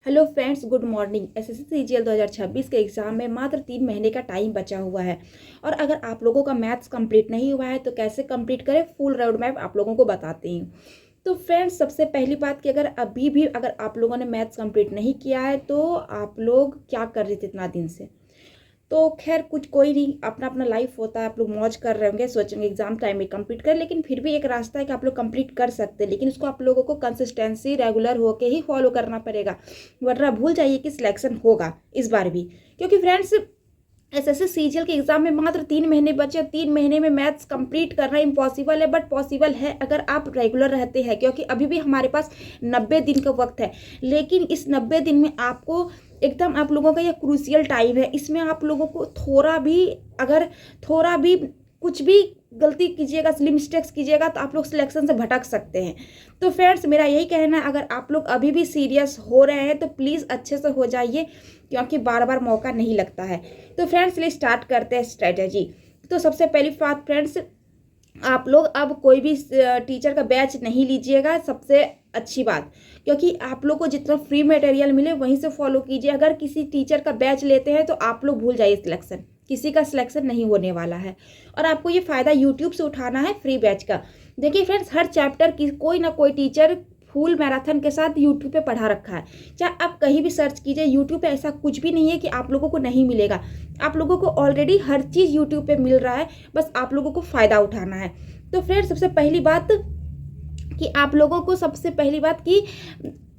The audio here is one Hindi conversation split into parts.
Hello friends, good morning. SSC CGL 2026 के एग्ज़ाम में मात्र 3 महीने का टाइम बचा हुआ है और अगर आप लोगों का मैथ्स कंप्लीट नहीं हुआ है तो कैसे कंप्लीट करें, फुल रोड मैप आप लोगों को बताती हूँ। तो फ्रेंड्स, सबसे पहली बात कि अगर आप लोगों ने मैथ्स कंप्लीट नहीं किया है तो आप लोग क्या कर रहे थे इतना दिन से। तो खैर कुछ कोई नहीं, अपना अपना लाइफ होता है, आप लोग मौज कर रहे होंगे, सोचेंगे एग्जाम टाइम में कंप्लीट कर, लेकिन फिर भी एक रास्ता है कि आप लोग कंप्लीट कर सकते हैं, लेकिन उसको आप लोगों को कंसिस्टेंसी रेगुलर होके ही फॉलो करना पड़ेगा, वरना भूल जाइए कि सिलेक्शन होगा इस बार भी। क्योंकि फ्रेंड्स, एसएससी सीजीएल के एग्जाम में मात्र 3 महीने बचे। 3 महीने में मैथ्स कंप्लीट करना इम्पॉसिबल है, बट पॉसिबल है अगर आप रेगुलर रहते हैं, क्योंकि अभी भी हमारे पास 90 दिन का वक्त है। लेकिन इस 90 दिन में आपको एकदम, आप लोगों का यह क्रूशियल टाइम है, इसमें आप लोगों को थोड़ा भी कुछ भी गलती कीजिएगा, स्लिम मिस्टेक्स कीजिएगा तो आप लोग सिलेक्शन से भटक सकते हैं। तो फ्रेंड्स, मेरा यही कहना है, अगर आप लोग अभी भी सीरियस हो रहे हैं तो प्लीज़ अच्छे से हो जाइए, क्योंकि बार बार मौका नहीं लगता है। तो फ्रेंड्स, चलिए स्टार्ट करते हैं स्ट्रेटेजी। तो सबसे पहली बात फ्रेंड्स, आप लोग अब कोई भी टीचर का बैच नहीं लीजिएगा, सबसे अच्छी बात, क्योंकि आप लोग को जितना फ्री मटेरियल मिले वहीं से फॉलो कीजिए। अगर किसी टीचर का बैच लेते हैं तो आप लोग भूल जाइए सिलेक्शन, किसी का सिलेक्शन नहीं होने वाला है। और आपको ये फ़ायदा यूट्यूब से उठाना है फ्री बैच का। देखिए फ्रेंड्स, हर चैप्टर की कोई ना कोई टीचर फुल मैराथन के साथ यूट्यूब पे पढ़ा रखा है। चाहे आप कहीं भी सर्च कीजिए, यूट्यूब पे ऐसा कुछ भी नहीं है कि आप लोगों को नहीं मिलेगा। आप लोगों को ऑलरेडी हर चीज़ यूट्यूब पे मिल रहा है, बस आप लोगों को फ़ायदा उठाना है। तो फ्रेंड्स, सबसे पहली बात कि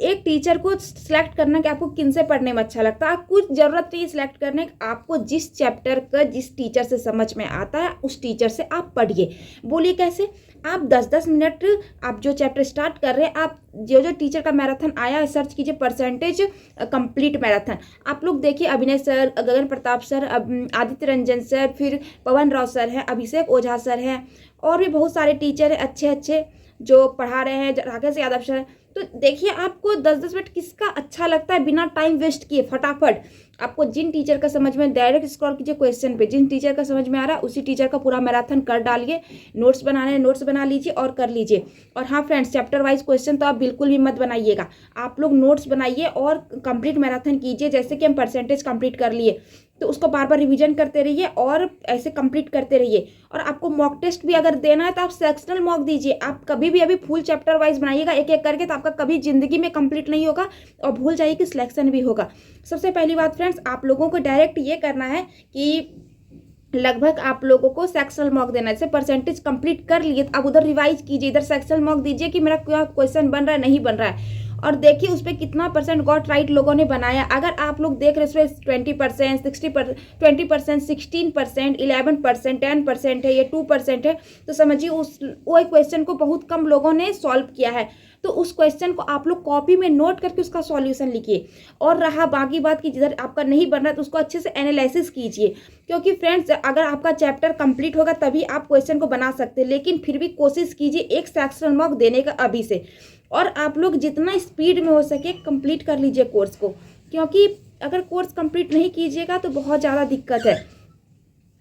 एक टीचर को सिलेक्ट करना कि आपको किन से पढ़ने में अच्छा लगता है। कुछ ज़रूरत नहीं सिलेक्ट करने, आपको जिस चैप्टर का जिस टीचर से समझ में आता है उस टीचर से आप पढ़िए। बोलिए कैसे? आप 10-10 मिनट, आप जो चैप्टर स्टार्ट कर रहे हैं, आप जो टीचर का मैराथन आया है सर्च कीजिए, परसेंटेज कंप्लीट मैराथन। आप लोग देखिए, अभिनय सर, गगन प्रताप सर, आदित्य रंजन सर, फिर पवन राव सर है, अभिषेक ओझा सर हैं, और भी बहुत सारे टीचर हैं अच्छे अच्छे जो पढ़ा रहे हैं, राकेश यादव सर। तो देखिए, आपको 10-10 मिनट किसका अच्छा लगता है, बिना टाइम वेस्ट किए फटाफट आपको जिन टीचर का समझ में, डायरेक्ट स्क्रॉल कीजिए क्वेश्चन पे, जिन टीचर का समझ में आ रहा है उसी टीचर का पूरा मैराथन कर डालिए। नोट्स बनाने हैं, नोट्स बना लीजिए और कर लीजिए। और हाँ फ्रेंड्स, चैप्टर वाइज क्वेश्चन तो आप बिल्कुल भी मत बनाइएगा, आप लोग नोट्स बनाइए और कंप्लीट मैराथन कीजिए। जैसे कि हम परसेंटेज कंप्लीट कर लिए तो उसको बार बार रिवीजन करते रहिए और ऐसे कंप्लीट करते रहिए। और आपको मॉक टेस्ट भी अगर देना है तो आप सेक्शनल मॉक दीजिए। आप कभी भी अभी फुल चैप्टर वाइज बनाइएगा एक एक करके, तो आपका कभी जिंदगी में कंप्लीट नहीं होगा और भूल जाइए कि सिलेक्शन भी होगा। सबसे पहली बात फ्रेंड्स, आप लोगों को डायरेक्ट ये करना है कि लगभग आप लोगों को सेक्शनल मॉक देना है। जैसे परसेंटेज कंप्लीट कर लिए तो आप उधर रिवाइज कीजिए, इधर सेक्शनल मॉक दीजिए कि मेरा क्या क्वेश्चन बन रहा है, नहीं बन रहा है, और देखिए उस पर कितना परसेंट गॉट राइट लोगों ने बनाया। अगर आप लोग देख रहे हैं उसमें 20%, 60%, 20%, 16%, 11%, 10% है, ये 2% है, तो समझिए वो क्वेश्चन को बहुत कम लोगों ने सॉल्व किया है। तो उस क्वेश्चन को आप लोग कॉपी में नोट करके उसका सॉल्यूशन लिखिए। और रहा बाकी बात कि जिधर आपका नहीं बन रहा है तो उसको अच्छे से एनालिसिस कीजिए, क्योंकि फ्रेंड्स, अगर आपका चैप्टर कंप्लीट होगा तभी आप क्वेश्चन को बना सकते हैं। लेकिन फिर भी कोशिश कीजिए एक सेक्शनल मॉक देने का अभी से, और आप लोग जितना स्पीड में हो सके कंप्लीट कर लीजिए कोर्स को, क्योंकि अगर कोर्स कंप्लीट नहीं कीजिएगा तो बहुत ज़्यादा दिक्कत है।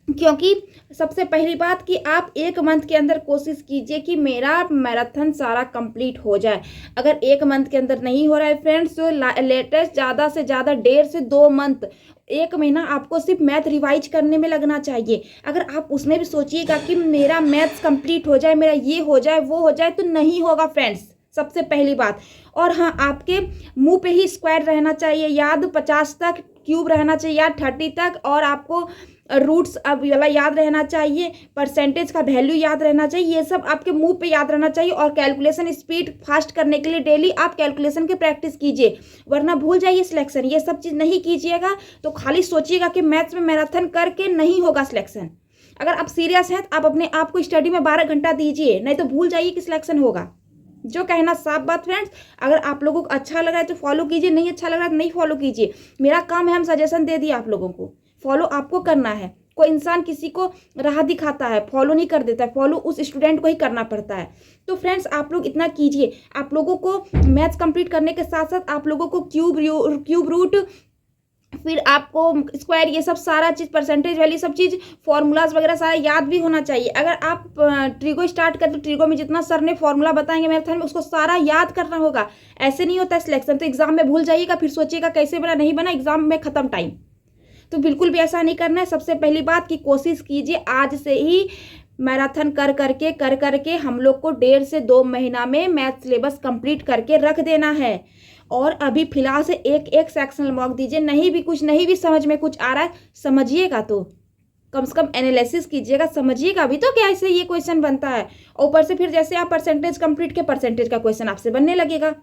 क्योंकि सबसे पहली बात कि आप 1 मंथ के अंदर कोशिश कीजिए कि मेरा मैराथन सारा कंप्लीट हो जाए। अगर 1 मंथ के अंदर नहीं हो रहा है फ्रेंड्स, तो लेटेस्ट ज़्यादा से ज़्यादा 1.5 से 2 मंथ, 1 महीना आपको सिर्फ मैथ रिवाइज करने में लगना चाहिए। अगर आप उसमें भी सोचिएगा कि मेरा मैथ्स कंप्लीट हो जाए, मेरा ये हो जाए वो हो जाए, तो नहीं होगा फ्रेंड्स, सबसे पहली बात। और हाँ, आपके मुंह पे ही स्क्वायर रहना चाहिए याद, 50 तक क्यूब रहना चाहिए याद, 30 तक, और आपको रूट्स अब वाला याद रहना चाहिए, परसेंटेज का वैल्यू याद रहना चाहिए, ये सब आपके मुंह पे याद रहना चाहिए। और कैलकुलेशन स्पीड फास्ट करने के लिए डेली आप कैलकुलेशन की प्रैक्टिस कीजिए, वरना भूल जाइए सिलेक्शन। ये सब चीज़ नहीं कीजिएगा तो खाली सोचिएगा कि मैथ्स में मैराथन करके नहीं होगा सिलेक्शन। अगर आप सीरियस हैं तो आप अपने आप को स्टडी में 12 घंटा दीजिए, नहीं तो भूल जाइए कि सिलेक्शन होगा। जो कहना साफ बात फ्रेंड्स। अगर आप लोगों को अच्छा लग रहा है तो फॉलो कीजिए, नहीं अच्छा लग रहा है तो नहीं फॉलो कीजिए। मेरा काम है, हम सजेशन दे दिए आप लोगों को, फॉलो आपको करना है। कोई इंसान किसी को राह दिखाता है, फॉलो नहीं कर देता है, फॉलो उस स्टूडेंट को ही करना पड़ता है। तो फ्रेंड्स, आप लोग इतना कीजिए। आप लोगों को मैथ्स कंप्लीट करने के साथ साथ आप लोगों को क्यूब रूट फिर आपको स्क्वायर ये सब सारा चीज़, परसेंटेज वैल्यू, सब चीज़, फॉर्मूलाज वगैरह सारा याद भी होना चाहिए। अगर आप ट्रिगो स्टार्ट करते तो ट्रिगो में जितना सर ने फॉर्मूला बताएंगे मैथन में उसको सारा याद करना होगा। ऐसे नहीं होता सिलेक्शन, तो एग्जाम में भूल जाइएगा, फिर सोचिएगा कैसे बना, नहीं बना, एग्जाम में खत्म टाइम। तो बिल्कुल भी ऐसा नहीं करना है। सबसे पहली बात कि कोशिश कीजिए आज से ही मैराथन कर करके हम लोग को 1.5 से 2 महीना में मैथ सिलेबस कंप्लीट करके रख देना है। और अभी फिलहाल से एक सेक्शनल मॉक दीजिए। नहीं भी समझ में कुछ आ रहा है, समझिएगा तो कम से कम एनालिसिस कीजिएगा, समझिएगा भी तो क्या ऐसे ये क्वेश्चन बनता है। ऊपर से फिर जैसे आप परसेंटेज कंप्लीट के परसेंटेज का क्वेश्चन आपसे बनने लगेगा।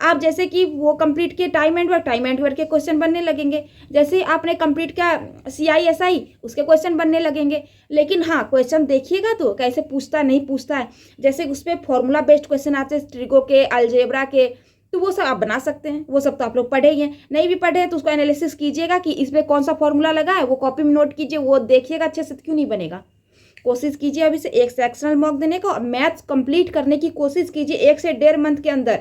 आप जैसे कि वो कंप्लीट के टाइम एंड वर्क के क्वेश्चन बनने लगेंगे। जैसे आपने कंप्लीट किया CISI उसके क्वेश्चन बनने लगेंगे। लेकिन हाँ, क्वेश्चन देखिएगा तो कैसे पूछता है, नहीं पूछता है। जैसे उस पर फॉर्मूला बेस्ड क्वेश्चन आते हैं ट्रिगो के, अलजेब्रा के, तो वो सब आप बना सकते हैं। वो सब तो आप लोग पढ़े ही हैं। नहीं भी पढ़े तो उसको एनालिसिस कीजिएगा कि इसमें कौन सा फॉर्मूला लगा है, वो कॉपी में नोट कीजिए, वो देखिएगा अच्छे से, क्यों नहीं बनेगा। कोशिश कीजिए अभी से एक सेक्शनल मॉक देने का और मैथ्स कंप्लीट करने की कोशिश कीजिए 1 से 1.5 मंथ के अंदर,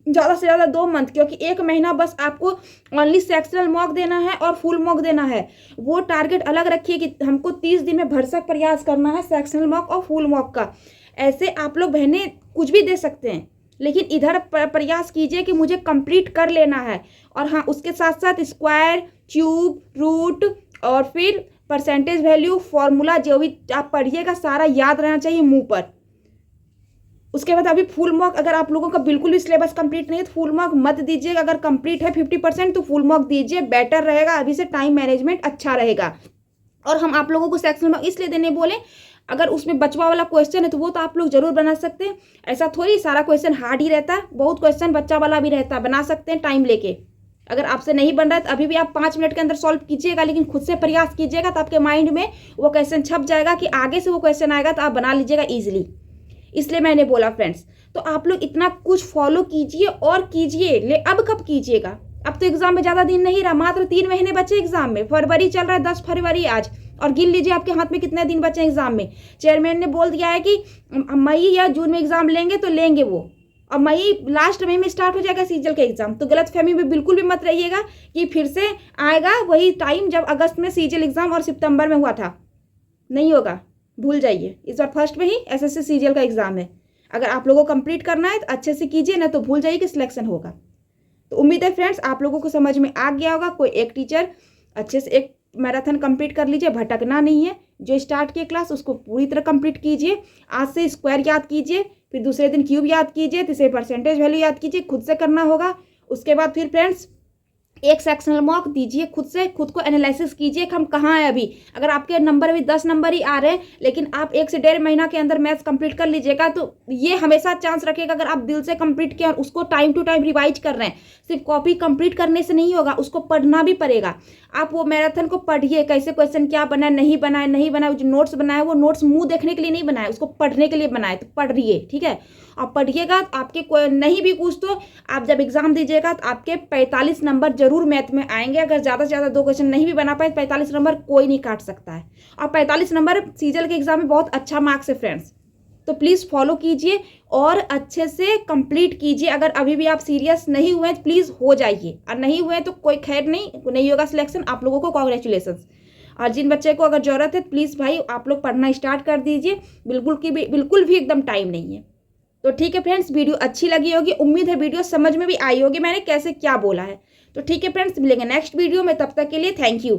ज़्यादा से ज़्यादा 2 मंथ, क्योंकि 1 महीना बस आपको ओनली सेक्शनल मॉक देना है और फुल मॉक देना है। वो टारगेट अलग रखिए कि हमको 30 दिन में भरसक प्रयास करना है सेक्शनल मॉक और फुल मॉक का। ऐसे आप लोग बहनें कुछ भी दे सकते हैं, लेकिन इधर प्रयास कीजिए कि मुझे कंप्लीट कर लेना है। और हाँ, उसके साथ साथ स्क्वायर, क्यूब, रूट और फिर परसेंटेज वैल्यू, फॉर्मूला जो भी आप पढ़िएगा सारा याद रहना चाहिए मुंह पर। उसके बाद अभी फुल मॉक, अगर आप लोगों का बिल्कुल भी सिलेबस कंप्लीट नहीं है तो फुल मॉक मत दीजिएगा। अगर कंप्लीट है 50% तो फुल मॉक दीजिए, बेटर रहेगा। अभी से टाइम मैनेजमेंट अच्छा रहेगा। और हम आप लोगों को सेक्शनल मॉक इसलिए देने बोले, अगर उसमें बचवा वाला क्वेश्चन है तो वो तो आप लोग जरूर बना सकते हैं। ऐसा थोड़ी सारा क्वेश्चन हार्ड ही रहता है, बहुत क्वेश्चन बच्चा वाला भी रहता है, बना सकते हैं टाइम लेके। अगर आपसे नहीं बन रहा है तो अभी भी आप 5 मिनट के अंदर सॉल्व कीजिएगा, लेकिन खुद से प्रयास कीजिएगा तो आपके माइंड में वो क्वेश्चन छप जाएगा कि आगे से वो क्वेश्चन आएगा तो आप बना लीजिएगा ईजिली। इसलिए मैंने बोला फ्रेंड्स, तो आप लोग इतना कुछ फॉलो कीजिए और कीजिए। अब कब कीजिएगा, अब तो एग्जाम में ज़्यादा दिन नहीं रहा, मात्र 3 महीने बचे एग्जाम में। फरवरी चल रहा है, 10 फरवरी आज, और गिन लीजिए आपके हाथ में कितने दिन बचे एग्जाम में। चेयरमैन ने बोल दिया है कि मई या जून में एग्जाम लेंगे तो लेंगे वो, और मई लास्ट मई में स्टार्ट हो जाएगा सीजल का एग्जाम। तो गलतफहमी में बिल्कुल भी मत रहिएगा कि फिर से आएगा वही टाइम जब अगस्त में सीजल एग्जाम और सितंबर में हुआ था। नहीं होगा, भूल जाइए। इस बार फर्स्ट में ही SSC सीजीएल का एग्जाम है। अगर आप लोगों को कंप्लीट करना है तो अच्छे से कीजिए, ना तो भूल जाइए कि सिलेक्शन होगा। तो उम्मीद है फ्रेंड्स आप लोगों को समझ में आ गया होगा। कोई एक टीचर अच्छे से एक मैराथन कंप्लीट कर लीजिए, भटकना नहीं है। जो स्टार्ट किए क्लास उसको पूरी तरह कंप्लीट कीजिए। आज से स्क्वायर याद कीजिए, फिर दूसरे दिन क्यूब याद कीजिए, तीसरे परसेंटेज वैल्यू याद कीजिए, खुद से करना होगा। उसके बाद फिर फ्रेंड्स एक सेक्शनल मॉक दीजिए, खुद से खुद को एनालिसिस कीजिए कि हम कहाँ हैं अभी। अगर आपके नंबर अभी 10 नंबर ही आ रहे हैं, लेकिन आप 1 से 1.5 महीना के अंदर मैथ्स कंप्लीट कर लीजिएगा, तो ये हमेशा चांस रखेगा। अगर आप दिल से कंप्लीट किया और उसको टाइम टू टाइम रिवाइज कर रहे हैं, सिर्फ कॉपी कंप्लीट करने से नहीं होगा, उसको पढ़ना भी पड़ेगा। आप वो मैराथन को पढ़िए, कैसे क्वेश्चन क्या बना है, नहीं बना है, जो नोट्स बनाए वो नोट्स मुंह देखने के लिए नहीं बनाए, उसको पढ़ने के लिए बनाए। तो पढ़िए, ठीक है। और पढ़िएगा तो आपके नहीं भी कुछ तो आप जब एग्जाम दीजिएगा तो आपके 45 नंबर जरूर मैथ में आएंगे। अगर ज़्यादा से ज़्यादा 2 क्वेश्चन नहीं भी बना पाए, 45 नंबर कोई नहीं काट सकता है। और 45 नंबर सीजल के एग्जाम में बहुत अच्छा मार्क्स है फ्रेंड्स। तो प्लीज़ फॉलो कीजिए और अच्छे से कंप्लीट कीजिए। अगर अभी भी आप सीरियस नहीं हुए तो प्लीज़ हो जाइए, और नहीं हुए तो कोई खैर नहीं होगा सिलेक्शन। आप लोगों को कॉन्ग्रेचुलेसन्स। और जिन बच्चे को अगर ज़रूरत है प्लीज़ भाई आप लोग पढ़ना स्टार्ट कर दीजिए। बिल्कुल भी एकदम टाइम नहीं है। तो ठीक है फ्रेंड्स, वीडियो अच्छी लगी होगी, उम्मीद है वीडियो समझ में भी आई होगी मैंने कैसे क्या बोला है। तो ठीक है फ्रेंड्स, मिलेंगे नेक्स्ट वीडियो में, तब तक के लिए थैंक यू।